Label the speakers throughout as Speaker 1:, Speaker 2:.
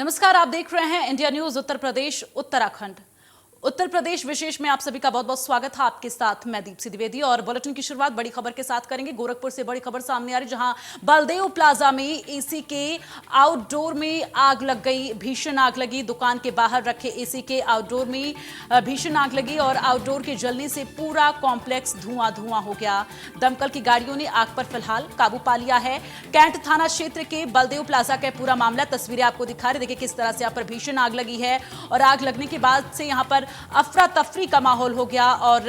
Speaker 1: नमस्कार, आप देख रहे हैं इंडिया न्यूज उत्तर प्रदेश उत्तराखंड। उत्तर प्रदेश विशेष में आप सभी का बहुत बहुत स्वागत है। आपके साथ मैं दीप्ति द्विवेदी और बुलेटिन की शुरुआत बड़ी खबर के साथ करेंगे। गोरखपुर से बड़ी खबर सामने आ रही, जहां बलदेव प्लाजा में एसी के आउटडोर में आग लग गई। भीषण आग लगी। दुकान के बाहर रखे एसी के आउटडोर में भीषण आग लगी और आउटडोर के जलने से पूरा कॉम्प्लेक्स धुआं धुआं हो गया। दमकल की गाड़ियों ने आग पर फिलहाल काबू पा लिया है। कैंट थाना क्षेत्र के बलदेव प्लाजा का पूरा मामला, तस्वीरें आपको दिखा रहे। देखिए किस तरह से यहाँ पर भीषण आग लगी है और आग लगने के बाद से यहाँ पर अफरा तफरी का माहौल हो गया। और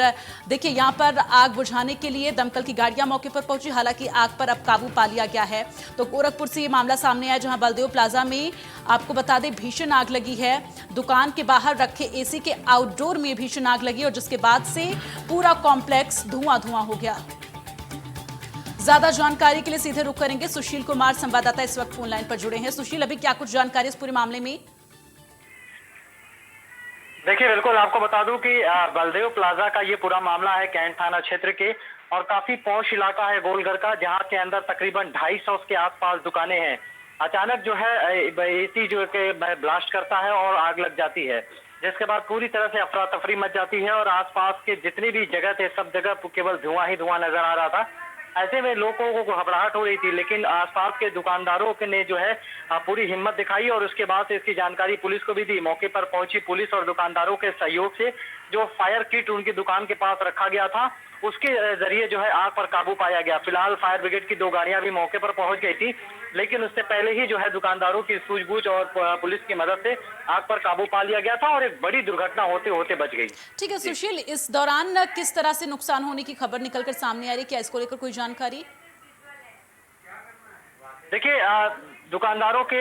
Speaker 1: देखिए यहाँ पर आग बुझाने के लिए दमकल की गाड़ियां मौके पर पहुंची। हालांकि आग पर अब काबू पा लिया गया है। तो गोरखपुर से ये मामला सामने आया, जहां बलदेव प्लाजा में आपको बता दें भीषण आग लगी है। दुकान के बाहर रखे एसी के आउटडोर में भीषण आग लगी और जिसके बाद से पूरा कॉम्प्लेक्स धुआं धुआं हो गया। ज्यादा जानकारी के लिए सीधे रुख करेंगे। सुशील कुमार संवाददाता इस वक्त फोन लाइन पर जुड़े हैं। सुशील, अभी क्या कुछ जानकारी इस पूरे मामले में?
Speaker 2: देखिए, बिल्कुल आपको बता दूं कि बलदेव प्लाजा का ये पूरा मामला है कैंट थाना क्षेत्र के, और काफी पॉश इलाका है गोलघर का, जहां के अंदर तकरीबन 250 के आसपास दुकानें हैं। अचानक जो है एसी जो के ब्लास्ट करता है और आग लग जाती है, जिसके बाद पूरी तरह से अफरा तफरी मच जाती है और आसपास के जितनी भी जगह थे सब जगह केवल धुआं ही धुआं नजर आ रहा था। ऐसे में लोगों को घबराहट हो रही थी, लेकिन आसपास के दुकानदारों के ने जो है पूरी हिम्मत दिखाई और उसके बाद से इसकी जानकारी पुलिस को भी दी। मौके पर पहुंची पुलिस और दुकानदारों के सहयोग से जो फायर किट उनकी दुकान के पास रखा गया था, उसके जरिए जो है आग पर काबू पाया गया। फिलहाल फायर ब्रिगेड की 2 गाड़ियां भी मौके पर पहुंच गई थी, लेकिन उससे पहले ही जो है दुकानदारों की सूझबूझ और पुलिस की मदद से आग पर काबू पा लिया गया था और एक बड़ी दुर्घटना होते होते बच गई।
Speaker 1: ठीक है सुशील, इस दौरान किस तरह से नुकसान होने की खबर निकलकर सामने आ रही है? क्या इसको लेकर कोई जानकारी?
Speaker 2: देखिए, दुकानदारों के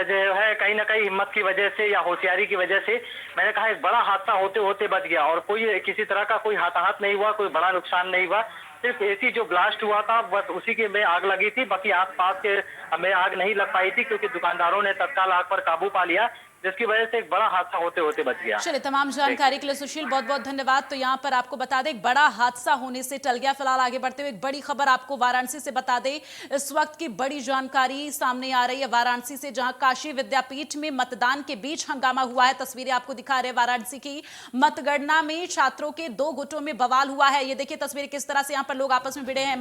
Speaker 2: जो है कहीं ना कहीं हिम्मत की वजह से या होशियारी की वजह से, मैंने कहा, एक बड़ा हादसा होते होते बच गया और कोई किसी तरह का कोई हताहत नहीं हुआ, कोई बड़ा नुकसान नहीं हुआ। सिर्फ एसी जो ब्लास्ट हुआ था बस उसी के में आग लगी थी, बाकी आसपास के में आग नहीं लग पाई थी, क्योंकि दुकानदारों ने तत्काल आग पर काबू पा लिया, जिसकी वजह से एक बड़ा हादसा होते होते बच गया।
Speaker 1: चलिए, तमाम जानकारी के लिए सुशील बहुत बहुत धन्यवाद। तो यहाँ पर आपको बता दें, एक बड़ा हादसा होने से टल गया। फिलहाल आगे बढ़ते हुए एक बड़ी खबर आपको वाराणसी से बता दें। इस वक्त की बड़ी जानकारी सामने आ रही है वाराणसी से, जहां काशी विद्यापीठ में मतदान के बीच हंगामा हुआ है। तस्वीरें आपको दिखा रहे हैं वाराणसी की। मतगणना में छात्रों के 2 गुटों में बवाल हुआ है। ये देखिए तस्वीरें किस तरह से यहाँ पर लोग आपस में भिड़े हैं।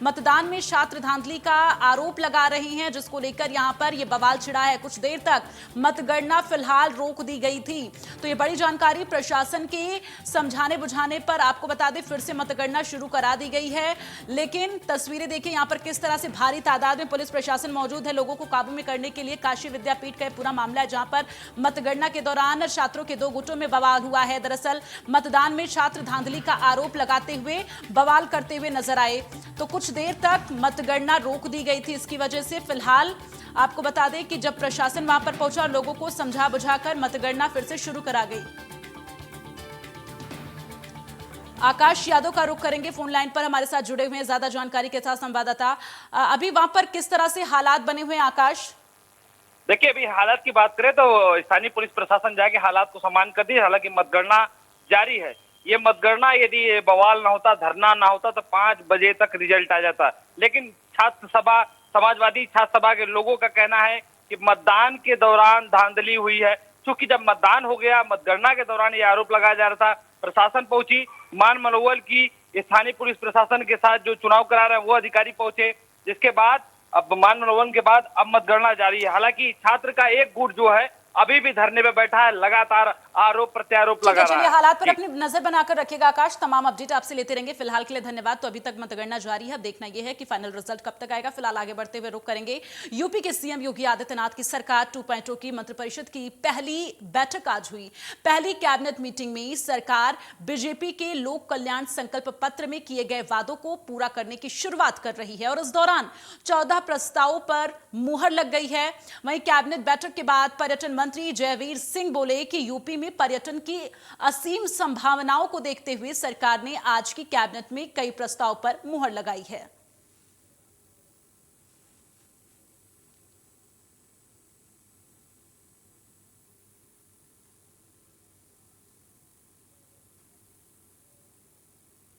Speaker 1: मतदान में छात्र धांधली का आरोप लगा रहे हैं, जिसको लेकर यहाँ पर यह बवाल छिड़ा है। कुछ देर तक मतगणना फिलहाल रोक दी गई थी। तो ये बड़ी जानकारी प्रशासन के समझाने बुझाने पर आपको बता दें फिर से मतगणना शुरू करा दी गई है। लेकिन तस्वीरें देखिए यहाँ पर किस तरह से भारी तादाद में पुलिस प्रशासन मौजूद है लोगों को काबू में करने के लिए। काशी विद्यापीठ का पूरा मामला है, जहां पर मतगणना के दौरान छात्रों के 2 गुटों में बवाल हुआ है। दरअसल मतदान में छात्र धांधली का आरोप लगाते हुए बवाल करते हुए नजर आए। तो कुछ देर तक मतगणना रोक दी गई थी। इसकी वजह से फिलहाल आपको बता दें कि जब प्रशासन वहां पर पहुंचा, लोगों को समझा बुझाकर मतगणना फिर से शुरू करा गई। आकाश यादव का रुख करेंगे, फोन लाइन पर हमारे साथ जुड़े हुए हैं ज्यादा जानकारी के साथ संवाददाता। अभी वहां पर किस तरह से हालात बने हुए हैं आकाश?
Speaker 3: देखिए, अभी हालात की बात करें तो स्थानीय पुलिस प्रशासन जाके हालात को सामान्य कर दी। हालांकि मतगणना जारी है। ये मतगणना यदि बवाल ना होता, धरना ना होता, तो 5 बजे तक रिजल्ट आ जाता। लेकिन छात्र सभा, समाजवादी छात्र सभा के लोगों का कहना है कि मतदान के दौरान धांधली हुई है। क्योंकि जब मतदान हो गया, मतगणना के दौरान ये आरोप लगाया जा रहा था। प्रशासन पहुंची, मान मनोवल की स्थानीय पुलिस प्रशासन के साथ जो चुनाव करा रहे हैं वो अधिकारी पहुंचे, जिसके बाद अब मान मनोवन के बाद अब मतगणना जारी है। हालांकि छात्र का एक गुट जो है अभी भी धरने पे बैठा है, लगातार आरोप प्रत्यारोप लगा रहा है।
Speaker 1: हालात पर अपनी नजर बनाकर रखिएगा आकाश, तमाम अपडेट आपसे लेते रहेंगे। फिलहाल के लिए धन्यवाद। तो अभी तक मतगणना जारी है, अब देखना यह है कि फाइनल रिजल्ट कब तक आएगा। फिलहाल आगे बढ़ते हुए रुख करेंगे यूपी के सीएम योगी आदित्यनाथ की सरकार 2.0 की मंत्रिपरिषद की पहली बैठक आज हुई। पहली कैबिनेट मीटिंग में सरकार बीजेपी के लोक कल्याण संकल्प पत्र में किए गए वादों को पूरा करने की शुरुआत कर रही है और इस दौरान 14 प्रस्तावों पर मुहर लग गई है। वहीं कैबिनेट बैठक के बाद पर्यटन मंत्री जयवीर सिंह बोले कि यूपी में पर्यटन की असीम संभावनाओं को देखते हुए सरकार ने आज की कैबिनेट में कई प्रस्ताव पर मुहर लगाई है।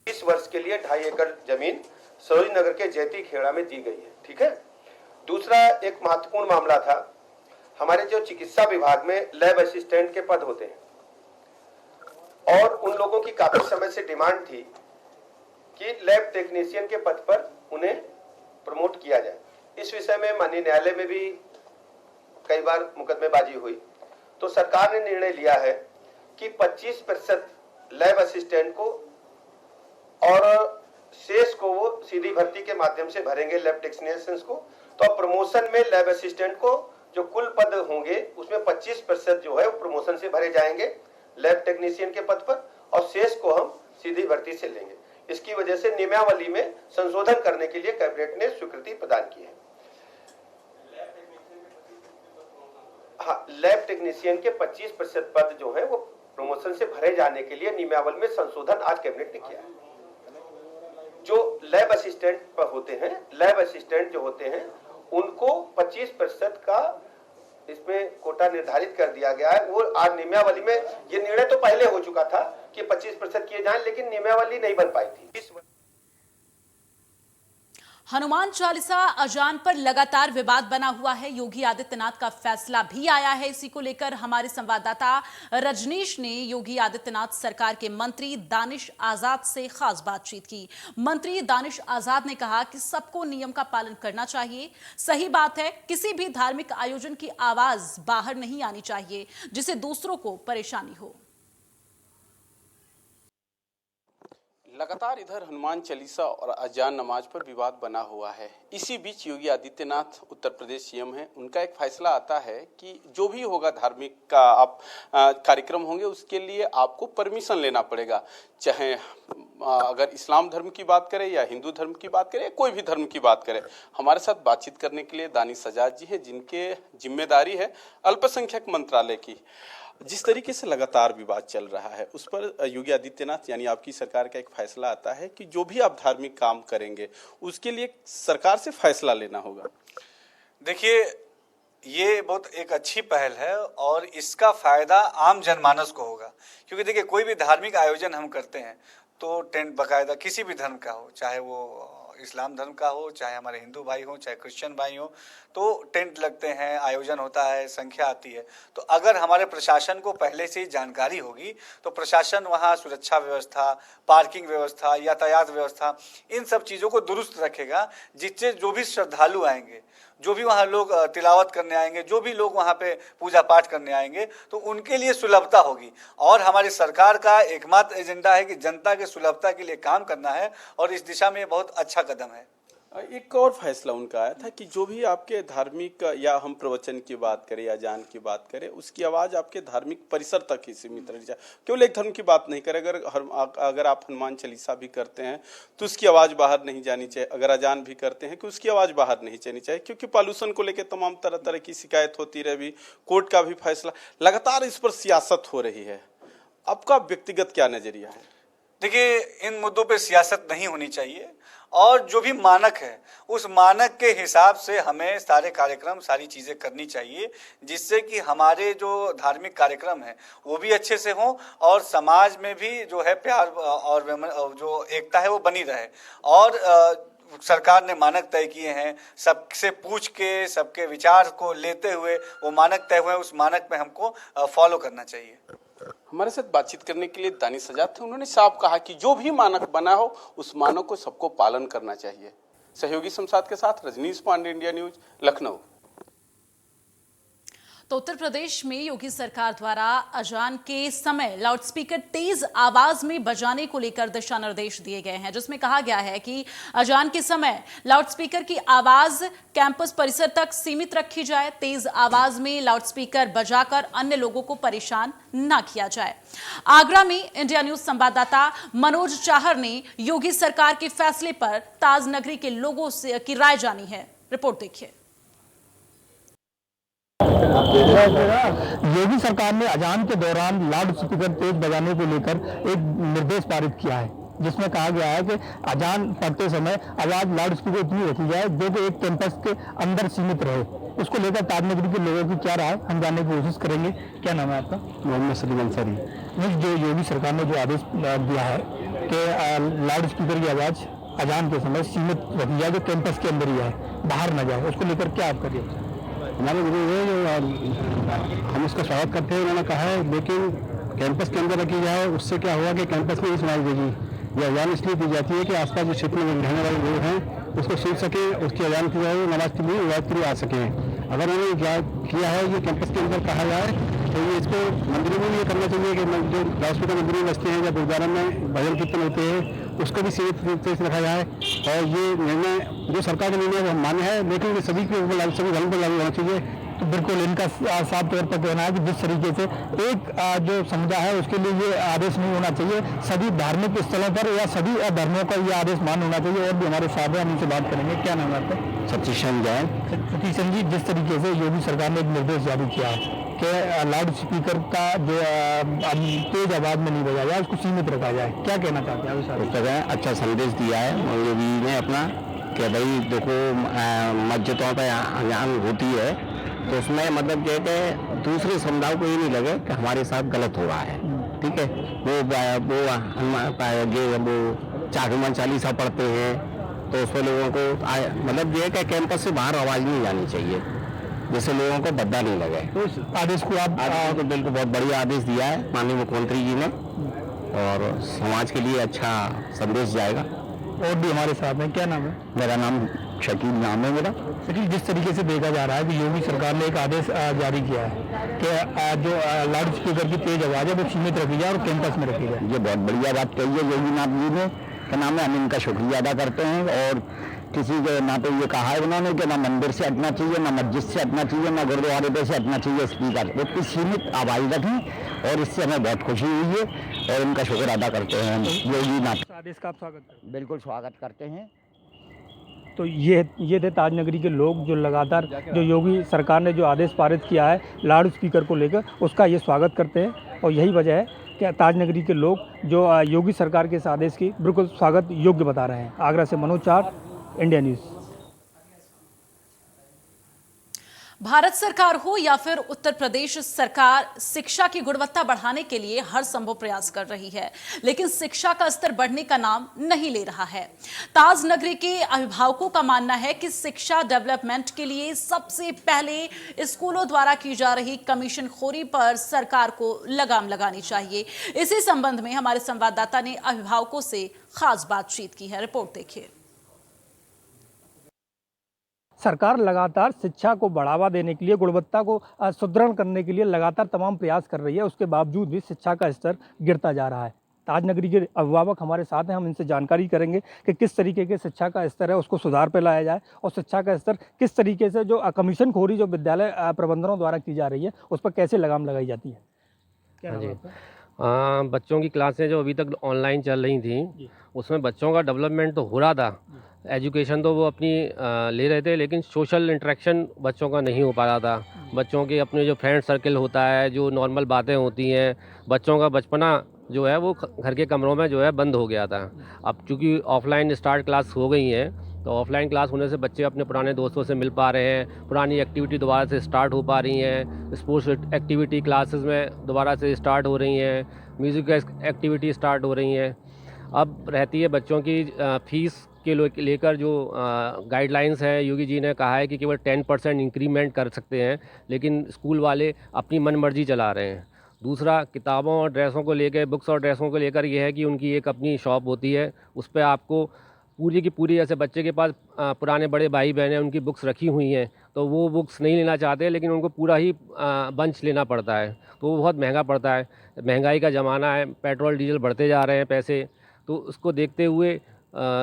Speaker 4: इस वर्ष के लिए 2.5 एकड़ जमीन सरोज नगर के जैती खेड़ा में दी गई है। ठीक है। दूसरा एक महत्वपूर्ण मामला था हमारे जो चिकित्सा विभाग में लैब असिस्टेंट के पद होते हैं और उन लोगों की काफी समय से डिमांड थी कि लैब टेक्नीशियन के पद पर उन्हें प्रमोट किया जाए। इस विषय में माननीय न्यायालय में भी कई बार मुकदमेबाजी हुई, तो सरकार ने निर्णय लिया है कि 25% लैब असिस्टेंट को और शेष को वो सीधी भर्ती के माध्यम से भरेंगे लैब टेक्नीशियंस को। तो अब प्रमोशन में लैब असिस्टेंट को जो कुल पद होंगे उसमें 25% जो है वो प्रमोशन से भरे जाएंगे लैब टेक्नीशियन के पद पर और शेष को हम सीधी भर्ती से लेंगे। इसकी वजह से नियमावली में संशोधन करने के लिए कैबिनेट ने स्वीकृति प्रदान की है। हाँ, लैब टेक्नीशियन के 25% पद जो है वो प्रमोशन से भरे जाने के लिए नियमावली में संशोधन आज कैबिनेट ने किया है। जो लैब असिस्टेंट पर होते हैं, लैब असिस्टेंट जो होते हैं उनको 25% का इसमें कोटा निर्धारित कर दिया गया है। वो आज नियमावली में, ये निर्णय तो पहले हो चुका था कि 25% किए जाएं, लेकिन नियमावली नहीं बन पाई थी।
Speaker 1: हनुमान चालीसा अजान पर लगातार विवाद बना हुआ है। योगी आदित्यनाथ का फैसला भी आया है। इसी को लेकर हमारे संवाददाता रजनीश ने योगी आदित्यनाथ सरकार के मंत्री दानिश आजाद से खास बातचीत की। मंत्री दानिश आजाद ने कहा कि सबको नियम का पालन करना चाहिए। सही बात है, किसी भी धार्मिक आयोजन की आवाज बाहर नहीं आनी चाहिए जिससे दूसरों को परेशानी हो।
Speaker 5: लगातार इधर हनुमान चालीसा और अजान नमाज पर विवाद बना हुआ है। इसी बीच योगी आदित्यनाथ उत्तर प्रदेश सीएम हैं, उनका एक फैसला आता है कि जो भी होगा धार्मिक का आप कार्यक्रम होंगे उसके लिए आपको परमिशन लेना पड़ेगा। चाहे अगर इस्लाम धर्म की बात करें या हिंदू धर्म की बात करें, कोई भी धर्म की बात करें। हमारे साथ बातचीत करने के लिए दानिश आजाद जी है, जिनके जिम्मेदारी है अल्पसंख्यक मंत्रालय की। जिस तरीके से लगातार विवाद चल रहा है उस पर योगी आदित्यनाथ यानी आपकी सरकार का एक फैसला आता है कि जो भी आप धार्मिक काम करेंगे उसके लिए सरकार से फैसला लेना होगा।
Speaker 6: देखिए, ये बहुत एक अच्छी पहल है और इसका फायदा आम जनमानस को होगा, क्योंकि देखिए कोई भी धार्मिक आयोजन हम करते हैं तो टेंट बाकायदा किसी भी धर्म का हो, चाहे वो इस्लाम धर्म का हो, चाहे हमारे हिंदू भाई हो, चाहे क्रिश्चियन भाई हो, तो टेंट लगते हैं, आयोजन होता है, संख्या आती है। तो अगर हमारे प्रशासन को पहले से ही जानकारी होगी तो प्रशासन वहाँ सुरक्षा व्यवस्था, पार्किंग व्यवस्था, यातायात व्यवस्था, इन सब चीज़ों को दुरुस्त रखेगा, जिससे जो भी श्रद्धालु आएंगे, जो भी वहाँ लोग तिलावत करने आएंगे, जो भी लोग वहाँ पे पूजा पाठ करने आएंगे, तो उनके लिए सुलभता होगी। और हमारी सरकार का एकमात्र एजेंडा है कि जनता के सुलभता के लिए काम करना है और इस दिशा में बहुत अच्छा कदम है।
Speaker 5: एक और फैसला उनका आया था कि जो भी आपके धार्मिक या हम प्रवचन की बात करें या अजान की बात करें उसकी आवाज़ आपके धार्मिक परिसर तक ही सीमित रहनी चाहिए, केवल एक धर्म की बात नहीं करें। अगर आप हनुमान चालीसा भी करते हैं तो उसकी आवाज़ बाहर नहीं जानी चाहिए। अगर अजान भी करते हैं कि उसकी आवाज़ बाहर नहीं जानी चाहिए, क्योंकि पॉल्यूशन को लेकर तमाम तरह तरह की शिकायत होती रही। कोर्ट का भी फैसला, लगातार इस पर सियासत हो रही है। आपका व्यक्तिगत क्या नजरिया है?
Speaker 6: देखिए, इन मुद्दों पे सियासत नहीं होनी चाहिए और जो भी मानक है उस मानक के हिसाब से हमें सारे कार्यक्रम, सारी चीज़ें करनी चाहिए, जिससे कि हमारे जो धार्मिक कार्यक्रम हैं वो भी अच्छे से हों और समाज में भी जो है प्यार और जो एकता है वो बनी रहे। और सरकार ने मानक तय किए हैं, सबसे पूछ के, सबके विचार को लेते हुए वो मानक तय हुए, उस मानक में हमको फॉलो करना चाहिए।
Speaker 5: हमारे साथ बातचीत करने के लिए दानिश आजाद थे। उन्होंने साफ कहा कि जो भी मानक बना हो उस मानक को सबको पालन करना चाहिए। सहयोगी शमशाद के साथ रजनीश पांडे, इंडिया न्यूज, लखनऊ।
Speaker 1: तो उत्तर प्रदेश में योगी सरकार द्वारा अजान के समय लाउडस्पीकर तेज आवाज में बजाने को लेकर दिशा निर्देश दिए गए हैं, जिसमें कहा गया है कि अजान के समय लाउडस्पीकर की आवाज कैंपस परिसर तक सीमित रखी जाए। तेज आवाज में लाउडस्पीकर बजाकर अन्य लोगों को परेशान न किया जाए। आगरा में इंडिया न्यूज संवाददाता मनोज चाहर ने योगी सरकार के फैसले पर ताज नगरी के लोगों से की राय जानी है। रिपोर्ट देखिए।
Speaker 7: योगी सरकार ने अजान के दौरान लाउड स्पीकर तेज बजाने को लेकर एक निर्देश पारित किया है, जिसमें कहा गया है कि अजान पढ़ते समय आवाज लाउड स्पीकर इतनी रखी जाए जो कि एक कैंपस के अंदर सीमित रहे। उसको लेकर ताजनगरी के लोगों की क्या राय, हम जानने की कोशिश करेंगे। क्या नाम है आपका? मोहम्मद सलीम अंसारी। जो योगी सरकार ने जो आदेश दिया है कि लाउड स्पीकर की आवाज अजान के समय सीमित रखी जाए, जो कैंपस के अंदर ही है, बाहर न जाए, उसको लेकर क्या आप करिए? हमारे गुरु है जो हम उसका स्वागत करते हैं। उन्होंने कहा है लेकिन कैंपस के अंदर रखी जाए, उससे क्या होगा कि कैंपस में ही सुनाई देगी। यह अजान इसलिए दी जाती है कि आसपास जो क्षेत्र में रहने वाले लोग हैं उसको सुन सके, उसकी अजान की जाए, नमाज के लिए इबादत के लिए आ सकें। अगर उन्होंने क्या किया है ये कैंपस के अंदर कहा जाए तो ये इसको मंदिरों में भी ये करना चाहिए कि जो लाउडस्पीकर मंदिरों में बजते हैं या गुरुद्वारा में भजन कीर्तन होते हैं उसको भी सीमित रूप से रखा जाए। और ये निर्णय जो सरकार का निर्णय है मान्य है, लेकिन ये सभी के ऊपर सभी धर्म पर लागू होना चाहिए। तो बिल्कुल इनका साफ तौर पर कहना है कि जिस तरीके से एक जो समुदाय है उसके लिए ये आदेश नहीं होना चाहिए, सभी धार्मिक स्थलों पर या सभी धर्मों का ये आदेश मान होना चाहिए। और भी हमारे साथ हैं, हम इनसे बात करेंगे। क्या नाम है आपका? सतीशन जैन। सतीशन जी, जिस तरीके से योगी सरकार ने एक निर्देश जारी किया है कि लाउड स्पीकर का जो तेज आवाज में नहीं बजाया जाए, उसको सीमित रखा जाए, क्या कहना चाहते हैं आप? उस तरह अच्छा संदेश दिया है योगी ने अपना कि भाई देखो मस्जिदों पर अजान होती है तो उसमें मतलब ये कि दूसरे समुदाय को ये नहीं लगे कि हमारे साथ गलत हो रहा है। ठीक है, वो हनुमान चालीसा पढ़ते हैं तो उसमें लोगों को मतलब ये कि कैंपस से बाहर आवाज़ नहीं जानी चाहिए, जिससे लोगों को बद्दा नहीं लगे। तो इस आदेश को आप तो बिल्कुल बहुत बढ़िया आदेश दिया है माननीय मुख्यमंत्री जी ने, और समाज के लिए अच्छा संदेश जाएगा। और भी हमारे साथ हैं। क्या नाम है? मेरा नाम शकील नाम है मेरा। शकील, जिस तरीके से देखा जा रहा है कि योगी सरकार ने एक आदेश जारी किया है कि जो लाउड स्पीकर की तेज आवाज़ है वो सीमित रखी जाए और कैंपस में रखी जाए, ये बहुत बढ़िया बात कही है योगी नाथ जी ने। क्या नाम है, हम इनका शुक्रिया अदा करते हैं। और किसी के ना तो ये कहा है उन्होंने कि ना मंदिर से हटना चाहिए, ना मस्जिद से हटना चाहिए, ना गुरुद्वारे पे से हटना चाहिए स्पीकर, वो सीमित आवाज़ रखी और इससे हमें बहुत खुशी हुई है और इनका शुक्र अदा करते हैं हम योगी नाथ। आदेश का आप स्वागत करते हैं? बिल्कुल स्वागत करते हैं। तो ये थे ताजनगरी के लोग जो लगातार जो योगी सरकार ने जो आदेश पारित किया है लाउड स्पीकर को लेकर, उसका ये स्वागत करते हैं। और यही वजह है कि ताजनगरी के लोग जो योगी सरकार के इस आदेश की बिल्कुल स्वागत योग्य बता रहे हैं। आगरा से मनोज चार, इंडिया न्यूज़।
Speaker 1: भारत सरकार हो या फिर उत्तर प्रदेश सरकार, शिक्षा की गुणवत्ता बढ़ाने के लिए हर संभव प्रयास कर रही है, लेकिन शिक्षा का स्तर बढ़ने का नाम नहीं ले रहा है। ताजनगरी के अभिभावकों का मानना है कि शिक्षा डेवलपमेंट के लिए सबसे पहले स्कूलों द्वारा की जा रही कमीशनखोरी पर सरकार को लगाम लगानी चाहिए। इसी संबंध में हमारे संवाददाता ने अभिभावकों से खास बातचीत की है। रिपोर्ट देखिए।
Speaker 7: सरकार लगातार शिक्षा को बढ़ावा देने के लिए, गुणवत्ता को सुदृढ़ करने के लिए लगातार तमाम प्रयास कर रही है, उसके बावजूद भी शिक्षा का स्तर गिरता जा रहा है। ताजनगरी के अभिभावक हमारे साथ हैं, हम इनसे जानकारी करेंगे कि किस तरीके के शिक्षा का स्तर है उसको सुधार पे लाया जाए और शिक्षा का स्तर किस तरीके से जो कमीशनखोरी जो विद्यालय प्रबंधनों द्वारा की जा रही है उस पर कैसे लगाम लगाई जाती है। क्या नाम है आपका?
Speaker 8: बच्चों की क्लासें जो अभी तक ऑनलाइन चल रही थी उसमें बच्चों का डेवलपमेंट तो हो रहा था, एजुकेशन तो वो अपनी ले रहे थे, लेकिन सोशल इंटरेक्शन बच्चों का नहीं हो पा रहा था। बच्चों के अपने जो फ्रेंड सर्कल होता है, जो नॉर्मल बातें होती हैं, बच्चों का बचपना जो है वो घर के कमरों में जो है बंद हो गया था। अब चूँकि ऑफलाइन स्टार्ट क्लास हो गई हैं तो ऑफलाइन क्लास होने से बच्चे अपने पुराने दोस्तों से मिल पा रहे हैं, पुरानी एक्टिविटी दोबारा से स्टार्ट हो पा रही हैं, स्पोर्ट्स एक्टिविटी क्लासेस में दोबारा से स्टार्ट हो रही हैं, म्यूज़िक एक्टिविटी स्टार्ट हो रही हैं। अब रहती है बच्चों की फ़ीस के लेकर जो गाइडलाइंस है, योगी जी ने कहा है कि केवल 10% इंक्रीमेंट कर सकते हैं, लेकिन स्कूल वाले अपनी मनमर्जी चला रहे हैं। दूसरा, किताबों और ड्रेसों को लेकर, बुक्स और ड्रेसों को लेकर ये है कि उनकी एक अपनी शॉप होती है, उस पर आपको पूरी की पूरी, जैसे बच्चे के पास पुराने बड़े भाई बहन हैं उनकी बुक्स रखी हुई हैं तो वो बुक्स नहीं लेना चाहते, लेकिन उनको पूरा ही बंच लेना पड़ता है, तो वो बहुत महंगा पड़ता है। महंगाई का ज़माना है, पेट्रोल डीजल बढ़ते जा रहे हैं पैसे, तो उसको देखते हुए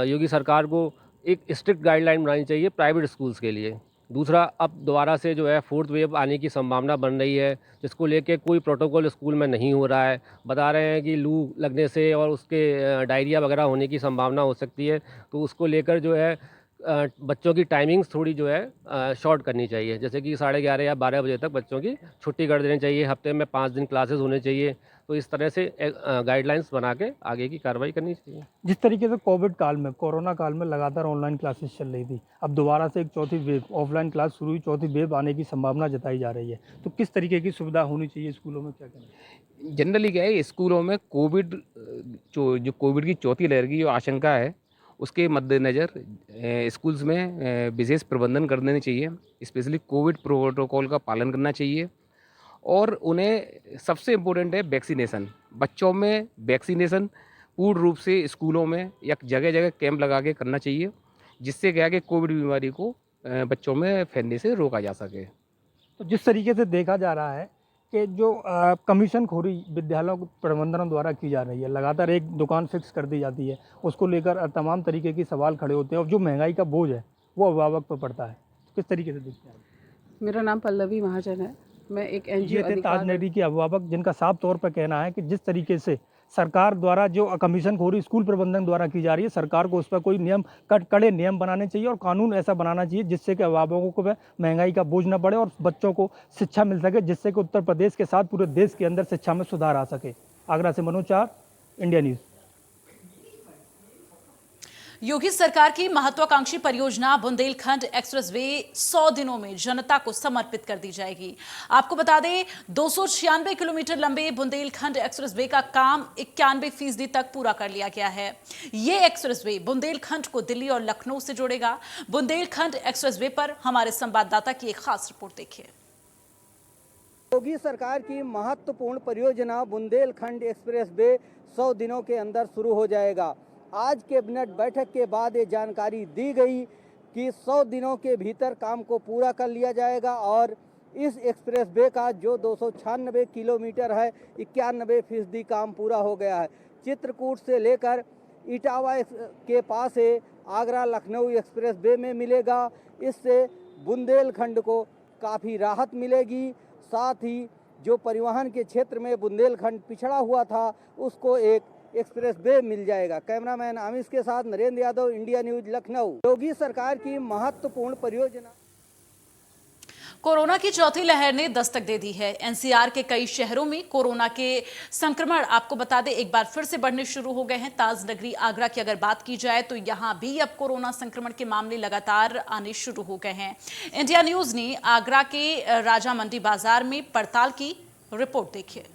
Speaker 8: योगी सरकार को एक स्ट्रिक्ट गाइडलाइन बनानी चाहिए प्राइवेट स्कूल्स के लिए। दूसरा, अब दोबारा से जो है 4th वेव आने की संभावना बन रही है, जिसको लेके कोई प्रोटोकॉल स्कूल में नहीं हो रहा है। बता रहे हैं कि लू लगने से और उसके डायरिया वगैरह होने की संभावना हो सकती है, तो उसको लेकर जो है बच्चों की टाइमिंग्स थोड़ी जो है शॉर्ट करनी चाहिए, जैसे कि 11:30 या 12 बजे तक बच्चों की छुट्टी कर देनी चाहिए, हफ्ते में 5 दिन क्लासेस होने चाहिए। तो इस तरह से गाइडलाइंस बना के आगे की कार्रवाई करनी चाहिए।
Speaker 7: जिस तरीके से कोविड काल में, कोरोना काल में लगातार ऑनलाइन क्लासेस चल रही थी, अब दोबारा से एक चौथी वेव ऑफलाइन क्लास शुरू हुई, चौथी वेव आने की संभावना जताई जा रही है, तो किस तरीके की सुविधा होनी चाहिए स्कूलों में, क्या कहना है?
Speaker 9: जनरली क्या है, स्कूलों में कोविड जो कोविड की चौथी लहर की जो आशंका है उसके मद्देनज़र स्कूल्स में विशेष प्रबंधन कर देने चाहिए, स्पेशली कोविड प्रोटोकॉल का पालन करना चाहिए और उन्हें सबसे इम्पोर्टेंट है वैक्सीनेशन। बच्चों में वैक्सीनेशन पूर्ण रूप से स्कूलों में या जगह जगह कैंप लगा के करना चाहिए, जिससे क्या है कि कोविड बीमारी को बच्चों में फैलने से रोका जा सके।
Speaker 7: तो जिस तरीके से देखा जा रहा है कि जो कमीशन खोरी विद्यालयों के प्रबंधनों द्वारा की जा रही है, लगातार एक दुकान फिक्स कर दी जाती है, उसको लेकर तमाम तरीके की सवाल खड़े होते हैं और जो महंगाई का बोझ है वो अभिभावक पर पड़ता है। किस तरीके से देखते हैं?
Speaker 10: मेरा नाम पल्लवी महाजन है, मैं एक एनजीओ
Speaker 7: ये थे ताजनगरी के अभिभावक जिनका साफ तौर पर कहना है कि जिस तरीके से सरकार द्वारा जो कमीशन खोरी स्कूल प्रबंधन द्वारा की जा रही है, सरकार को उस पर कोई नियम कड़े नियम बनाने चाहिए और कानून ऐसा बनाना चाहिए जिससे कि अभिभावकों को महंगाई का बोझ न पड़े और बच्चों को शिक्षा मिल सके, जिससे कि उत्तर प्रदेश के साथ पूरे देश के अंदर शिक्षा में सुधार आ सके। आगरा से मनोज चार, इंडिया न्यूज़।
Speaker 1: योगी सरकार की महत्वाकांक्षी परियोजना बुंदेलखंड एक्सप्रेसवे 100 दिनों में जनता को समर्पित कर दी जाएगी। आपको बता दें 296 किलोमीटर लंबे बुंदेलखंड एक्सप्रेसवे का काम 91% तक पूरा कर लिया गया है। ये एक्सप्रेसवे बुंदेलखंड को दिल्ली और लखनऊ से जोड़ेगा। बुंदेलखंड एक्सप्रेसवे पर हमारे संवाददाता की एक खास रिपोर्ट देखिए।
Speaker 11: योगी सरकार की महत्वपूर्ण परियोजना बुंदेलखंड एक्सप्रेसवे 100 दिनों के अंदर शुरू हो जाएगा। आज कैबिनेट बैठक के बाद ये जानकारी दी गई कि 100 दिनों के भीतर काम को पूरा कर लिया जाएगा और इस एक्सप्रेसवे का जो 296 किलोमीटर है 91% काम पूरा हो गया है। चित्रकूट से लेकर इटावा के पास से आगरा लखनऊ एक्सप्रेसवे में मिलेगा। इससे बुंदेलखंड को काफ़ी राहत मिलेगी, साथ ही जो परिवहन के क्षेत्र में बुंदेलखंड पिछड़ा हुआ था उसको एक एक्सप्रेसवे मिल जाएगा। कैमरामैन आमिश के साथ नरेंद्र यादव, इंडिया न्यूज, लखनऊ। योगी सरकार की महत्वपूर्ण परियोजना।
Speaker 1: कोरोना की चौथी लहर ने दस्तक दे दी है। एनसीआर के कई शहरों में कोरोना के संक्रमण आपको बता दें एक बार फिर से बढ़ने शुरू हो गए हैं। ताजनगरी आगरा की अगर बात की जाए तो यहां भी अब कोरोना संक्रमण के मामले लगातार आने शुरू हो गए हैं। इंडिया न्यूज ने आगरा के राजा मंडी बाजार में पड़ताल की, रिपोर्ट देखिए।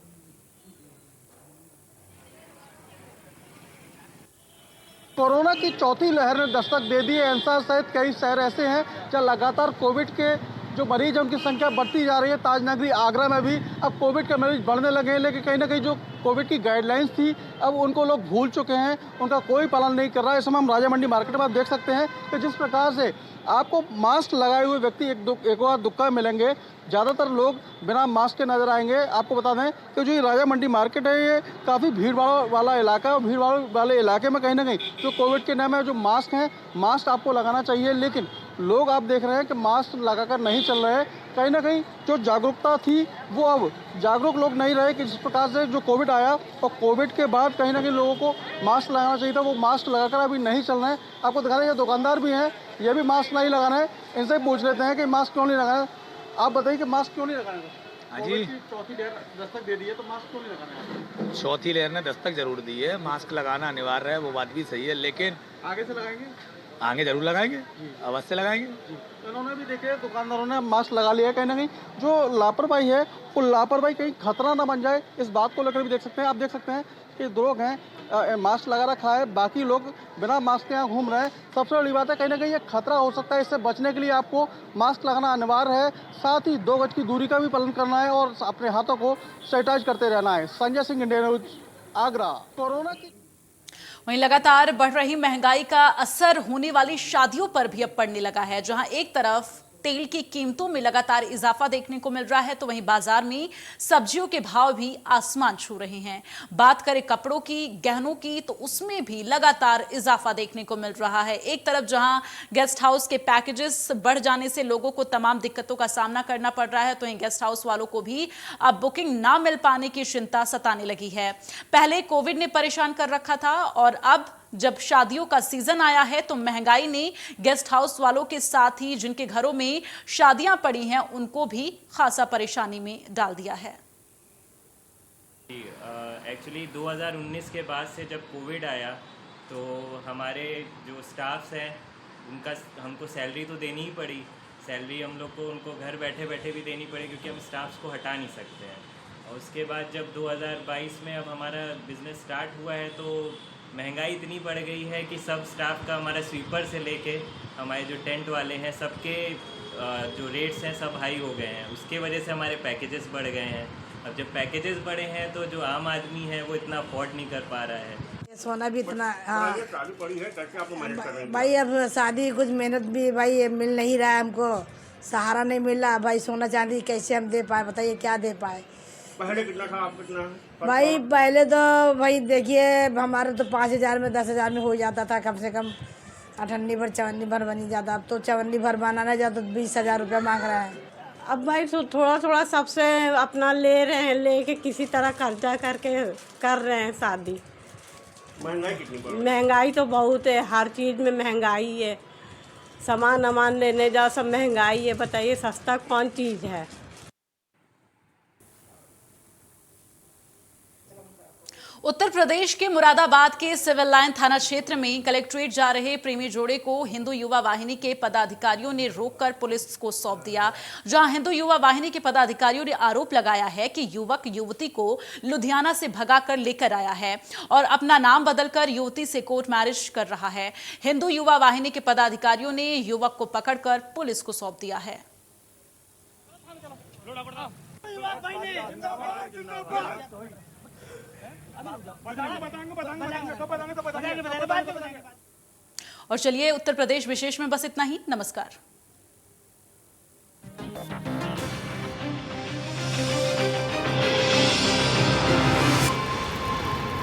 Speaker 12: कोरोना की चौथी लहर ने दस्तक दे दी है। एनसीआर सहित कई शहर ऐसे हैं जहाँ लगातार कोविड के जो मरीज हैं उनकी संख्या बढ़ती जा रही है। ताजनगरी आगरा में भी अब कोविड के मरीज बढ़ने लगे हैं, लेकिन कहीं ना कहीं जो कोविड की गाइडलाइंस थी अब उनको लोग भूल चुके हैं, उनका कोई पालन नहीं कर रहा है। इस समय हम राजा मंडी मार्केट में आप देख सकते हैं कि जिस प्रकार से आपको मास्क लगाए हुए व्यक्ति एक बार दुक्का मिलेंगे, ज़्यादातर लोग बिना मास्क के नजर आएंगे। आपको बता दें कि जो ये राजा मंडी मार्केट है ये काफ़ी भीड़ वाला इलाका है और भीड़ वाले इलाके में कहीं ना कहीं जो कोविड के नाम है जो मास्क हैं, मास्क आपको लगाना चाहिए, लेकिन लोग आप देख रहे हैं कि मास्क लगाकर नहीं चल रहे हैं। कहीं ना कहीं जो जागरूकता थी वो अब जागरूक लोग नहीं रहे कि जिस प्रकार से जो कोविड आया और कोविड के बाद कहीं ना कहीं लोगों को मास्क लगाना चाहिए था, वो मास्क लगाकर अभी नहीं चल रहे हैं। आपको दिखा रहे हैं दुकानदार भी हैं, ये भी मास्क नहीं लगाना है। इनसे पूछ लेते हैं कि मास्क क्यों नहीं लगाना है। आप बताइए कि मास्क क्यों नहीं लगाना है?
Speaker 13: हाँ जी,
Speaker 12: चौथी लहर दस्तक दे दी है तो मास्क क्यों नहीं लगाना है?
Speaker 13: चौथी लहर ने दस्तक जरूर दी है, मास्क लगाना अनिवार्य है, वो बात भी सही है, लेकिन
Speaker 12: आगे से लगाएंगे,
Speaker 13: आगे जरूर लगाएंगे, अवश्य लगाएंगे।
Speaker 12: इन्होंने भी देखे दुकानदारों ने मास्क लगा लिया है। कहीं ना कहीं जो लापरवाही है वो लापरवाही कहीं खतरा ना बन जाए, इस बात को लेकर भी देख सकते हैं। आप देख सकते हैं कि दो लोग हैं मास्क लगा रखा है, बाकी लोग बिना मास्क के यहाँ घूम रहे हैं। सबसे बड़ी बात है कहीं ना कहीं ये खतरा हो सकता है, इससे बचने के लिए आपको मास्क लगाना अनिवार्य है। साथ ही 2 गज की दूरी का भी पालन करना है और अपने हाथों को सैनिटाइज करते रहना है। Sanjay Singh, India news, Agra. Corona की
Speaker 1: वहीं लगातार बढ़ रही महंगाई का असर होने वाली शादियों पर भी अब पड़ने लगा है। जहां एक तरफ तेल की कीमतों में लगातार इजाफा देखने को मिल रहा है तो वहीं बाजार में सब्जियों के भाव भी आसमान छू रहे हैं। बात करें कपड़ों की, गहनों की, तो उसमें भी लगातार इजाफा देखने को मिल रहा है। एक तरफ जहां गेस्ट हाउस के पैकेजेस बढ़ जाने से लोगों को तमाम दिक्कतों का सामना करना पड़ रहा है तो वहीं गेस्ट हाउस वालों को भी अब बुकिंग ना मिल पाने की चिंता सताने लगी है। पहले कोविड ने परेशान कर रखा था और अब जब शादियों का सीजन आया है तो महंगाई ने गेस्ट हाउस वालों के साथ ही जिनके घरों में शादियां पड़ी हैं उनको भी खासा परेशानी में डाल दिया है।
Speaker 14: एक्चुअली 2019 के बाद से जब कोविड आया तो हमारे जो स्टाफ्स हैं उनका हमको सैलरी तो देनी ही पड़ी। सैलरी हम लोग को उनको घर बैठे बैठे भी देनी पड़ी क्योंकि हम स्टाफ्स को हटा नहीं सकते हैं। और उसके बाद जब 2022 में अब हमारा बिज़नेस स्टार्ट हुआ है तो महंगाई इतनी बढ़ गई है कि सब स्टाफ का, हमारा स्वीपर से लेके हमारे जो टेंट वाले हैं, सबके जो रेट्स हैं सब हाई हो गए हैं। उसके वजह से हमारे पैकेजेस बढ़ गए हैं। अब जब पैकेजेस बढ़े हैं तो जो आम आदमी है वो इतना अफोर्ड नहीं कर पा रहा है।
Speaker 15: सोना भी इतना, हाँ भाई, अब शादी कुछ मेहनत भी भाई मिल नहीं रहा है, हमको सहारा नहीं मिल रहा भाई। सोना चांदी कैसे हम दे पाए, बताइए क्या दे पाए।
Speaker 16: पहले कितना था, आप कितना?
Speaker 15: भाई पहले तो भाई देखिए हमारे तो 5,000 में 10,000 में हो जाता था, कम से कम 58 भर 54 भर बनी जाता। अब तो 54 भर बनाना जाता तो 20,000 रुपया मांग रहा है।
Speaker 10: अब भाई तो थोड़ा थोड़ा सबसे अपना ले रहे हैं, लेके किसी तरह कर्जा करके कर रहे हैं शादी।
Speaker 16: महंगाई कितनी बढ़?
Speaker 10: महंगाई तो बहुत है, हर चीज़ में महंगाई है। सामान वामान लेने जाओ सब महंगाई है, बताइए सस्ता कौन चीज़ है।
Speaker 1: उत्तर प्रदेश के मुरादाबाद के सिविल लाइन थाना क्षेत्र में कलेक्ट्रेट जा रहे प्रेमी जोड़े को हिंदू युवा वाहिनी के पदाधिकारियों ने रोककर पुलिस को सौंप दिया, जहां हिंदू युवा वाहिनी के पदाधिकारियों ने आरोप लगाया है कि युवक युवती को लुधियाना से भगाकर लेकर आया है और अपना नाम बदलकर युवती से कोर्ट मैरिज कर रहा है। हिंदू युवा वाहिनी के पदाधिकारियों ने युवक को पकड़कर पुलिस को सौंप दिया है। और चलिए उत्तर प्रदेश विशेष में बस इतना ही। नमस्कार।